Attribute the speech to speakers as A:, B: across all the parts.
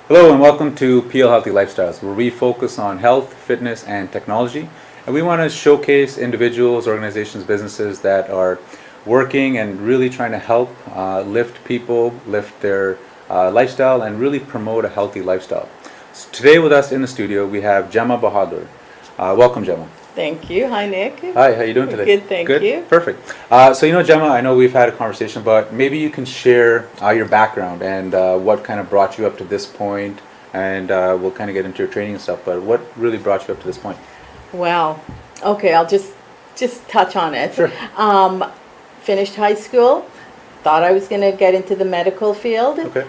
A: Hello and welcome to PL Healthy Lifestyles, where we focus on health, fitness, and technology. And we want to showcase individuals, organizations, businesses that are working and really trying to help lift people, lift their lifestyle, and really promote a healthy lifestyle. So today with us in the studio, we have Gemma Bahadur. Welcome, Gemma.
B: Thank you. Hi, Nick.
A: Hi, how you doing today?
B: Good, thank you.
A: Perfect. Gemma, I know we've had a conversation, but maybe you can share your background and what kind of brought you up to this point, and we'll kind of get into your training and stuff, but what really brought you up to this point?
B: Well, okay, I'll just touch on it.
A: Sure.
B: Finished high school, thought I was going to get into the medical field.
A: Okay.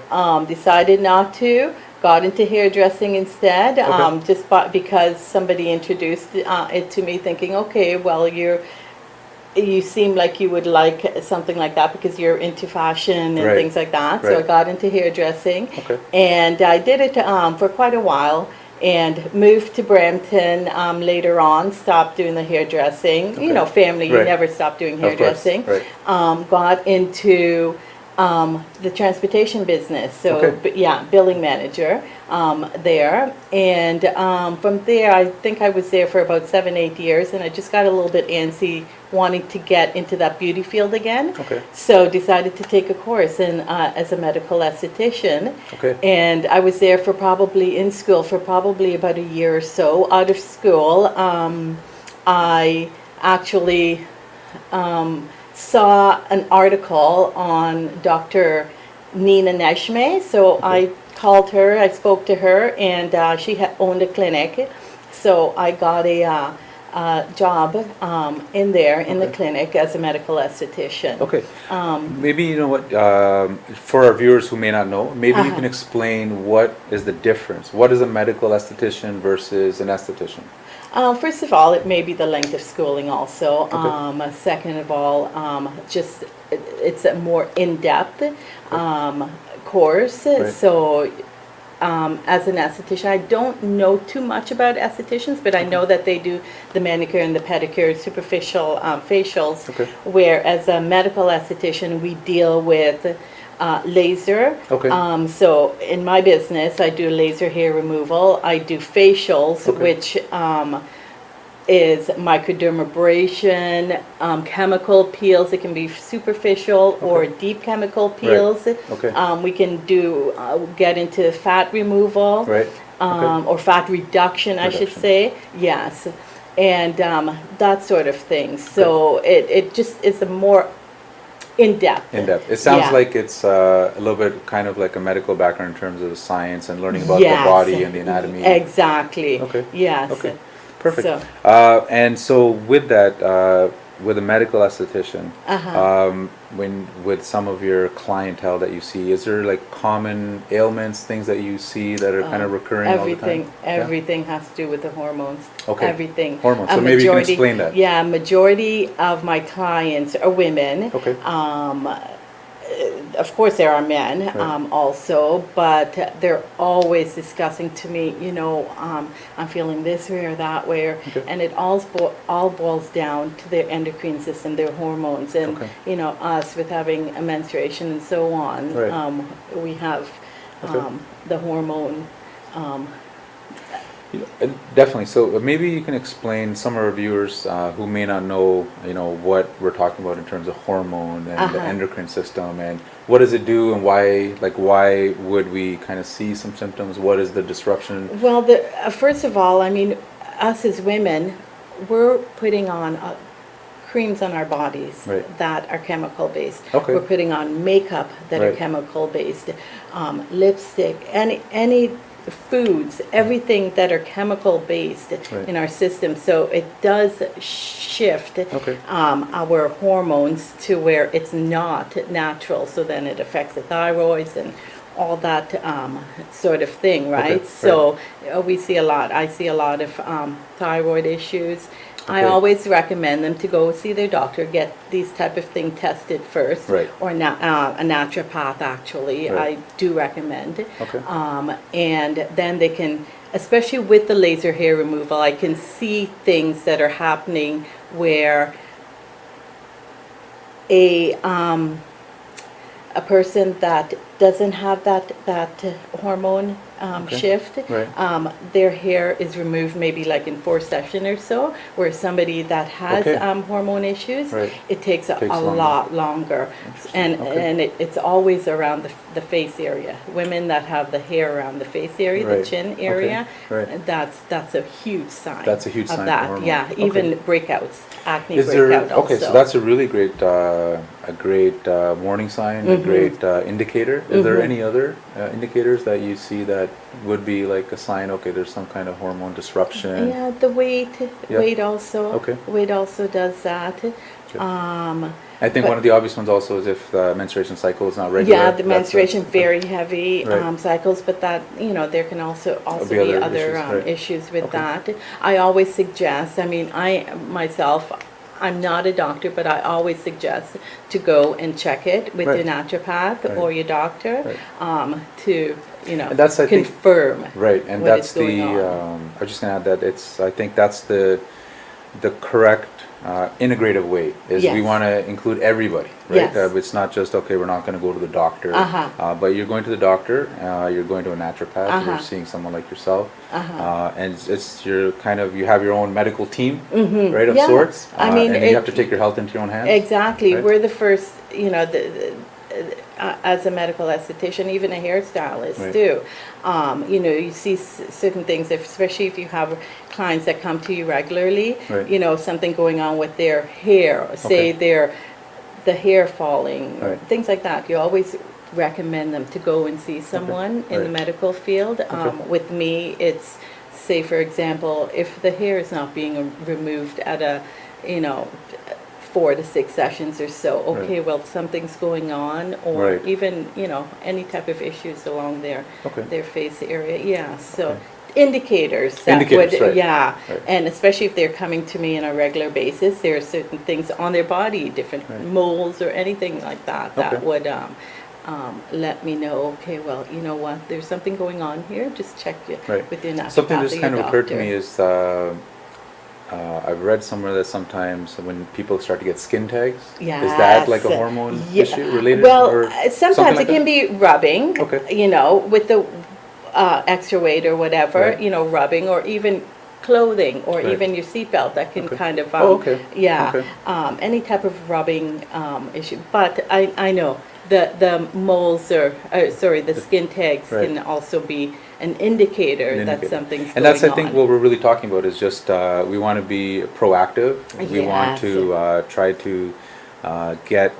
B: Decided not to. Got into hairdressing instead,
A: Okay.
B: because somebody introduced it to me, thinking, okay, well, you seem like you would like something like that because you're into fashion and
A: Right.
B: things like that. So
A: Right.
B: I got into hairdressing,
A: Okay.
B: and I did it for quite a while, and moved to Brampton later on. Stopped doing the hairdressing.
A: Okay.
B: You know, family, you
A: Right.
B: never stop doing
A: Of course.
B: hairdressing.
A: Right.
B: Got into the transportation business, so
A: Okay.
B: billing manager there, and from there I think I was there for about 7-8 years, and I just got a little bit antsy wanting to get into that beauty field again.
A: Okay.
B: So decided to take a course in as a medical esthetician.
A: Okay.
B: And I was there for in school for probably about a year or so. Out of school, I actually saw an article on Dr. Nina Neshme, so I called her, I spoke to her, and she had owned a clinic, so I got a job in there in the
A: Okay.
B: clinic as a medical esthetician.
A: Okay. Maybe you know what, for our viewers who may not know, maybe you can explain what is the difference. What is a medical esthetician versus an esthetician?
B: First of all, it may be the length of schooling also.
A: Okay.
B: Second of all, it's a more in-depth course.
A: Right.
B: So as an esthetician, I don't know too much about estheticians, but I know that they do the manicure and the pedicure, superficial facials,
A: Okay.
B: whereas a medical esthetician, we deal with laser.
A: Okay.
B: So in my business, I do laser hair removal. I do facials,
A: Okay.
B: which is microdermabrasion, chemical peels. It can be superficial or
A: Okay.
B: deep chemical peels.
A: Okay.
B: We can get into fat removal,
A: Right. Okay.
B: or fat reduction, I should
A: Reduction.
B: say. Yes, and that sort of thing. So it just is a more in-depth.
A: In depth. It sounds
B: Yeah.
A: like it's a little bit kind of like a medical background in terms of science and learning about
B: Yes.
A: the body and the anatomy.
B: Exactly.
A: Okay.
B: Yes.
A: Okay. Perfect.
B: So-
A: And so with that, with a medical esthetician, with some of your clientele that you see, is there like common ailments, things that you see that are kind of recurring all the time?
B: Everything has to do with the hormones.
A: Okay.
B: Everything.
A: Hormones.
B: A
A: So maybe you can
B: majority-
A: explain that.
B: Yeah, majority of my clients are women.
A: Okay.
B: Of course, there are men
A: Right.
B: also, but they're always discussing to me, I'm feeling this way or that way,
A: Okay.
B: and it all boils down to their endocrine system, their hormones, and
A: Okay.
B: us with having a menstruation and so on.
A: Right.
B: We have
A: Okay.
B: the hormone.
A: Definitely. So maybe you can explain some of our viewers who may not know, what we're talking about in terms of hormone and the endocrine system, and what does it do, and why would we kind of see some symptoms? What is the disruption?
B: Well, first of all, I mean, us as women, we're putting on creams on our bodies
A: Right.
B: that are chemical based.
A: Okay.
B: We're putting on makeup that are
A: Right.
B: chemical based, lipstick, any foods, everything that are chemical based
A: Right.
B: in our system. So it does shift
A: Okay.
B: our hormones to where it's not natural. So then it affects the thyroids and all that sort of thing, right?
A: Okay,
B: So I see a lot of thyroid issues. I
A: Okay.
B: always recommend them to go see their doctor, get these type of thing tested first,
A: Right.
B: or a naturopath actually.
A: Right.
B: I do recommend.
A: Okay.
B: And then they can, especially with the laser hair removal, I can see things that are happening where a person that doesn't have that hormone shift.
A: Right.
B: Their hair is removed maybe like in 4 sessions or so, where somebody that has
A: Okay.
B: hormone issues,
A: Right.
B: it takes a
A: Longer.
B: lot longer.
A: Interesting. Okay.
B: And it's always around the face area. Women that have the hair around the face area,
A: Right.
B: the chin
A: Okay.
B: area,
A: Right.
B: that's a huge sign.
A: That's a huge
B: of
A: sign for
B: that.
A: hormone.
B: Yeah,
A: Okay.
B: even breakouts, acne
A: Is there,
B: breakout also.
A: okay, so that's a really great, warning sign, a great indicator. Is there any other indicators that you see that would be like a sign, okay, there's some kind of hormone disruption?
B: Yeah, the weight,
A: Yeah.
B: weight also.
A: Okay.
B: Weight also does that.
A: I think
B: but-
A: one of the obvious ones also is if the menstruation cycle is not regular.
B: Yeah, the
A: that's a-
B: menstruation very heavy
A: Right.
B: cycles, but that there can also
A: Be
B: be
A: other
B: other
A: issues, right.
B: issues with
A: Okay.
B: that. I always suggest. I mean, I myself. I'm not a doctor, but I always suggest to go and check it with
A: Right.
B: your naturopath
A: Right.
B: or your doctor to
A: And that's, I think,
B: confirm.
A: right, and
B: what
A: that's
B: is going
A: the,
B: on.
A: I was just gonna add that I think that's the correct integrative way, is we
B: Yes.
A: want to include everybody, right?
B: Yes.
A: It's not just, okay, we're not going to go to the doctor, but you're going to the doctor, you're going to a naturopath, you're seeing someone like yourself, and you're kind of, you have your own medical team, right, of
B: Yeah.
A: sorts,
B: I mean,
A: and you have to take your health into your own hands.
B: Exactly.
A: right?
B: We're the first, as a medical esthetician, even a hairstylist
A: Right.
B: too. You see certain things, especially if you have clients that come to you regularly,
A: Right.
B: something going on with their hair, say
A: Okay.
B: the hair falling,
A: Right.
B: things like that. You always recommend them to go and see someone in the
A: Right.
B: medical field.
A: Okay.
B: With me, it's, say for example, if the hair is not being removed at a, 4 to 6 sessions or so, okay,
A: Right.
B: well, something's going on, or
A: Right.
B: even, any type of issues along
A: Okay.
B: their face area, yeah, so.
A: Okay.
B: Indicators that
A: Indicators,
B: would,
A: right.
B: yeah,
A: Right.
B: and especially if they're coming to me on a regular basis, there are certain things on their body, different
A: Right.
B: moles or anything like that, that
A: Okay.
B: would let me know, okay, well, you know what, there's something going on here, just check
A: Right.
B: with your naturopath
A: Something
B: or
A: that's
B: your
A: kind of occurred to
B: doctor.
A: me is, I've read somewhere that sometimes when people start to get skin tags, is that like a
B: Yes.
A: hormone
B: Yeah.
A: issue related?
B: Well,
A: or
B: sometimes
A: something
B: it
A: like
B: can
A: that?
B: be rubbing,
A: Okay.
B: with the extra weight or whatever,
A: Right.
B: rubbing, or even clothing, or
A: Right.
B: even your seatbelt that can
A: Okay.
B: kind of,
A: Oh, okay.
B: yeah,
A: Okay.
B: any type of rubbing issue. But I know the moles the skin tags
A: Right.
B: can also be an indicator
A: An
B: that
A: indicator.
B: something's going on.
A: And that's, I think, what we're really talking about is just, we want to be proactive. We want
B: Yes.
A: to try to get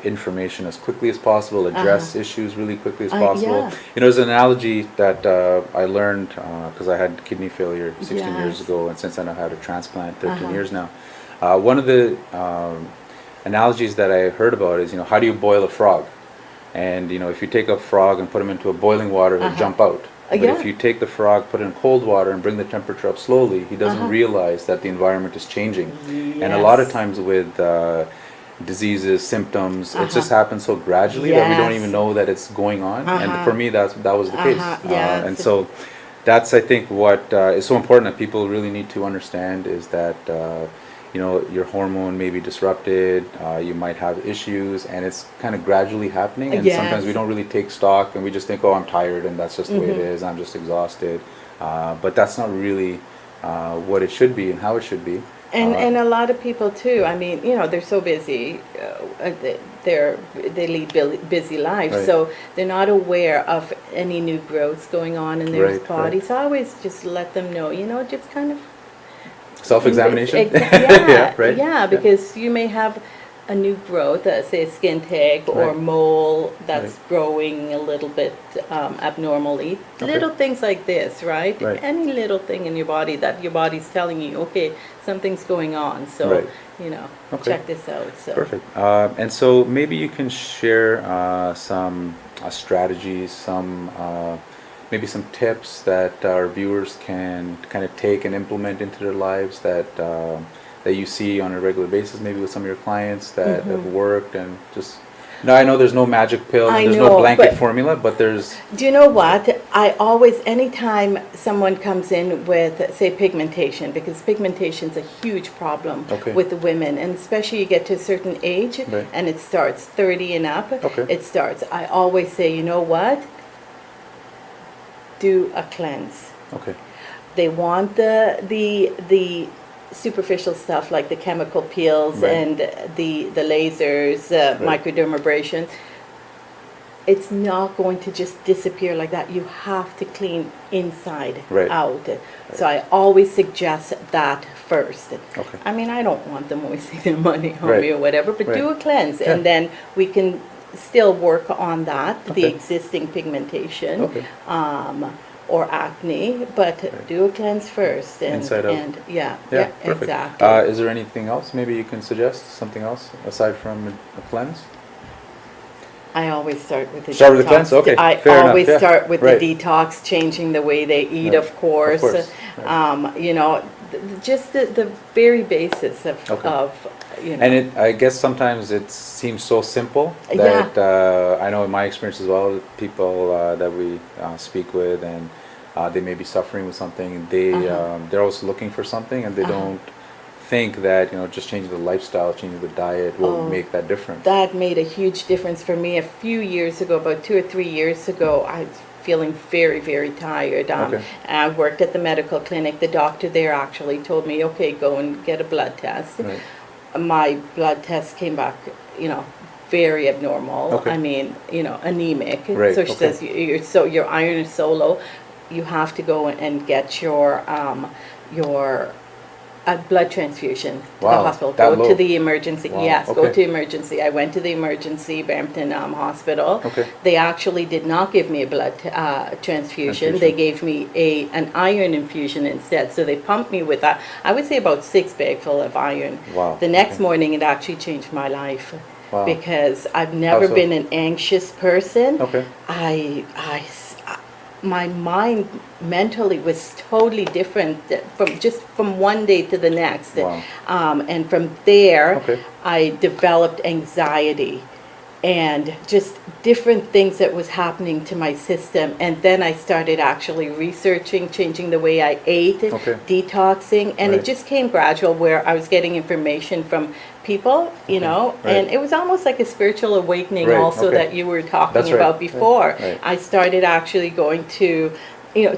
A: information as quickly as possible, address issues really quickly as possible.
B: yeah.
A: There's an analogy that I learned because I had kidney failure 16 years
B: Yes.
A: ago, and since then I've had a transplant 13
B: Uh-huh.
A: years now. One of the analogies that I heard about is, how do you boil a frog? And, if you take a frog and put him into a boiling water, he'll jump out. But
B: Yeah.
A: if you take the frog, put it in cold water, and bring the temperature up slowly, he doesn't realize that the environment is changing. And a lot of
B: Yes.
A: times with diseases, symptoms, it just happens so gradually that we don't
B: Yes.
A: even know that it's going on. And for me, that was the case.
B: Yes.
A: And so that's, I think, what is so important that people really need to understand is that your hormone may be disrupted, you might have issues, and it's kind of gradually happening. And sometimes we
B: Yes.
A: don't really take stock, and we just think, oh, I'm tired, and that's just the way it is. I'm just exhausted. But that's not really what it should be and how it should be.
B: And a lot of people too. I mean, they're so busy. They lead busy lives,
A: Right.
B: so they're not aware of any new growths going on in their
A: Right,
B: body.
A: right.
B: So I always just let them know. Just kind of
A: Self-examination.
B: Yeah,
A: Yeah, right.
B: Yeah, because you may have a new growth, say a skin tag or
A: Right.
B: mole that's
A: Right.
B: growing a little bit abnormally.
A: Okay.
B: Little things like this, right?
A: Right.
B: Any little thing in your body that your body's telling you, okay, something's going on. So,
A: Right. Okay.
B: check this out. So.
A: Perfect. And so maybe you can share some strategies, maybe some tips that our viewers can kind of take and implement into their lives that you see on a regular basis, maybe with some of your clients that have worked, and just. No, I know there's no magic pill, and
B: I
A: there's
B: know,
A: no blanket
B: but-
A: formula, but there's.
B: Do you know what? I always, anytime someone comes in with, say, pigmentation, because pigmentation's a huge problem
A: Okay.
B: with the women, and especially you get to a certain age,
A: Right.
B: and it starts 30 and up,
A: Okay.
B: it starts. I always say, you know what? do a cleanse.
A: Okay.
B: They want the superficial stuff like the chemical peels
A: Right.
B: and the lasers,
A: Right.
B: microdermabrasion. It's not going to just disappear like that. You have to clean inside
A: Right.
B: out. So I always suggest that first.
A: Okay.
B: I mean, I don't want them wasting their money on
A: Right.
B: me or whatever, but do a
A: Right.
B: cleanse,
A: Yeah.
B: and then we can still work on that, the
A: Okay.
B: existing pigmentation.
A: Okay.
B: Or acne, but do a cleanse first. And,
A: Inside out.
B: and yeah,
A: Yeah, perfect.
B: exactly.
A: Is there anything else maybe you can suggest? Something else aside from a cleanse?
B: I always start with the
A: Start
B: detox.
A: with the cleanse? Okay,
B: I
A: fair enough,
B: always
A: yeah.
B: start with
A: Right.
B: the detox, changing the way they eat,
A: Right.
B: of course.
A: Right.
B: You know, just the very basis of,
A: Okay.
B: you know.
A: And I guess sometimes it seems so simple
B: Yeah.
A: that I know in my experience as well, people that we speak with, and they may be suffering with something, and they're also looking for something, and they don't think that just changing the lifestyle, changing the diet will make that difference.
B: That made a huge difference for me a few years ago, about 2 or 3 years ago. I was feeling very, very tired.
A: Okay.
B: And I worked at the medical clinic. The doctor there actually told me, okay, go and get a blood test.
A: Right.
B: My blood test came back, very abnormal.
A: Okay.
B: I mean, anemic.
A: Right,
B: So she
A: okay.
B: says, your iron is so low, you have to go and get your a blood transfusion to
A: Wow,
B: the hospital.
A: that
B: Go
A: low?
B: to the emergency.
A: Wow,
B: Yes, go
A: okay.
B: to emergency. I went to the emergency Brampton Hospital.
A: Okay.
B: They actually did not give me a blood transfusion. They gave me an iron infusion instead. So they pumped me with that. I would say about 6 bagful of iron.
A: Wow,
B: The next
A: okay.
B: morning, it actually changed my life.
A: Wow.
B: Because I've never
A: so?
B: been an anxious person.
A: Okay.
B: My mind mentally was totally different from one day to the next.
A: Wow.
B: And from there,
A: Okay.
B: I developed anxiety and just different things that was happening to my system. And then I started actually researching, changing the way I ate,
A: Okay.
B: detoxing, and
A: Right.
B: it just came gradual where I was getting information from people,
A: Right.
B: and it was almost like a spiritual awakening
A: Right,
B: also
A: okay.
B: that you were talking
A: That's right,
B: about
A: right,
B: before.
A: right.
B: I started actually going to,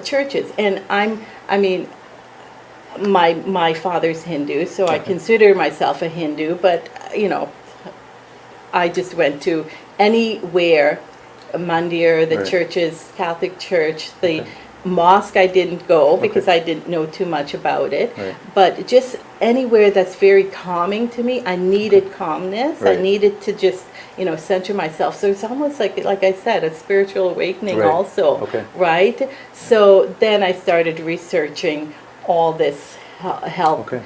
B: churches, and my father's Hindu, so I
A: Okay.
B: consider myself a Hindu, but I just went to anywhere, Mandir, the
A: Right.
B: churches, Catholic church, the
A: Okay.
B: mosque I didn't go because
A: Okay.
B: I didn't know too much about it.
A: Right.
B: But just anywhere that's very calming to me, I needed calmness. I
A: Right.
B: needed to just, center myself. So it's almost like I said, a spiritual awakening
A: Right.
B: also,
A: Okay.
B: right? So then I started researching all this health
A: Okay.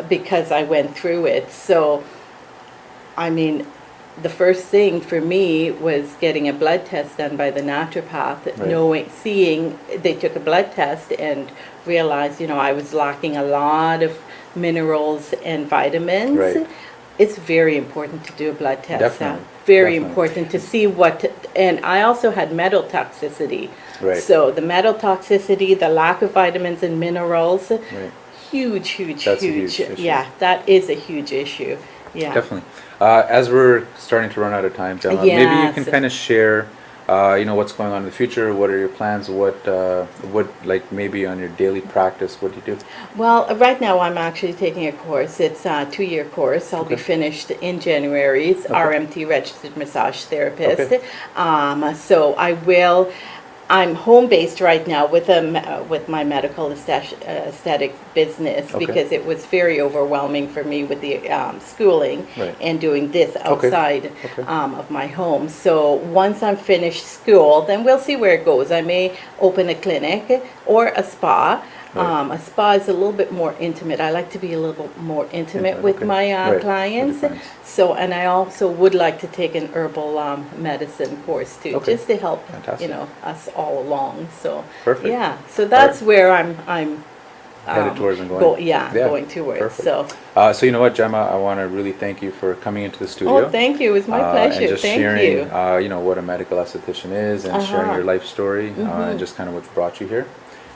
B: because I went through it. So, the first thing for me was getting a blood test done by the naturopath,
A: Right.
B: they took a blood test and realized, I was lacking a lot of minerals and vitamins.
A: Right.
B: It's very important to do a blood test.
A: Definitely,
B: Very
A: definitely.
B: important to see and I also had metal toxicity.
A: Right.
B: So the metal toxicity, the lack of vitamins and minerals,
A: Right.
B: huge,
A: That's a huge issue.
B: yeah, that is a huge issue. Yeah.
A: Definitely. As we're starting to run out of time, Gemma, maybe you can
B: Yes.
A: kind of share, what's going on in the future. What are your plans? What like maybe on your daily practice? What do you do?
B: Well, right now I'm actually taking a course. It's a 2-year course. I'll be
A: Okay.
B: finished in January. It's
A: Okay.
B: RMT, Registered Massage Therapist.
A: Okay.
B: So I'm home based right now with my medical aesthetic business
A: Okay.
B: because it was very overwhelming for me with the schooling
A: Right.
B: and doing this outside
A: Okay.
B: of my home. So once I'm finished school, then we'll see where it goes. I may open a clinic or a spa.
A: Right.
B: A spa is a little bit more intimate. I like to be a little bit more intimate with
A: okay.
B: my
A: Right, with
B: clients.
A: your clients.
B: So, and I also would like to take an herbal medicine course too,
A: Okay.
B: just to help,
A: Fantastic.
B: us all along. So,
A: Perfect.
B: yeah. So that's where I'm
A: Headed towards and going.
B: going towards.
A: Perfect.
B: So,
A: So you know what, Gemma, I want to really thank you for coming into the studio.
B: oh, thank you. It was my pleasure.
A: And just
B: Thank
A: sharing,
B: you.
A: what a medical esthetician is, and sharing your life story, and just kind of what's brought you here.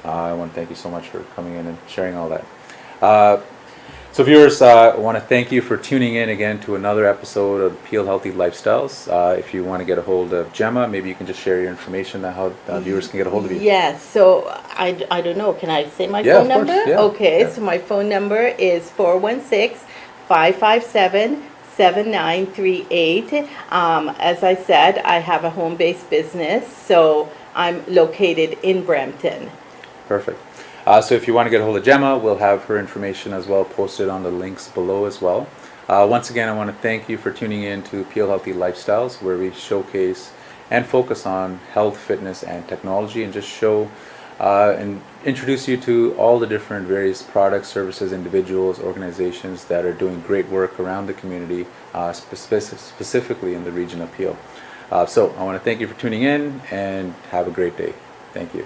A: I want to thank you so much for coming in and sharing all that. So viewers, I want to thank you for tuning in again to another episode of Peel Healthy Lifestyles. If you want to get a hold of Gemma, maybe you can just share your information on how viewers can get a hold of you.
B: Yes, so I don't know, can I say my
A: Yeah,
B: phone
A: of course,
B: number?
A: yeah,
B: Okay,
A: yeah.
B: so my phone number is 416-557-7938. As I said, I have a home-based business, so I'm located in Brampton.
A: Perfect. So if you want to get a hold of Gemma, we'll have her information as well posted on the links below as well. Once again, I want to thank you for tuning in to Peel Healthy Lifestyles, where we showcase and focus on health, fitness, and technology, and just show and introduce you to all the different various products, services, individuals, organizations that are doing great work around the community, specifically in the region of Peel. So I want to thank you for tuning in and have a great day. Thank you.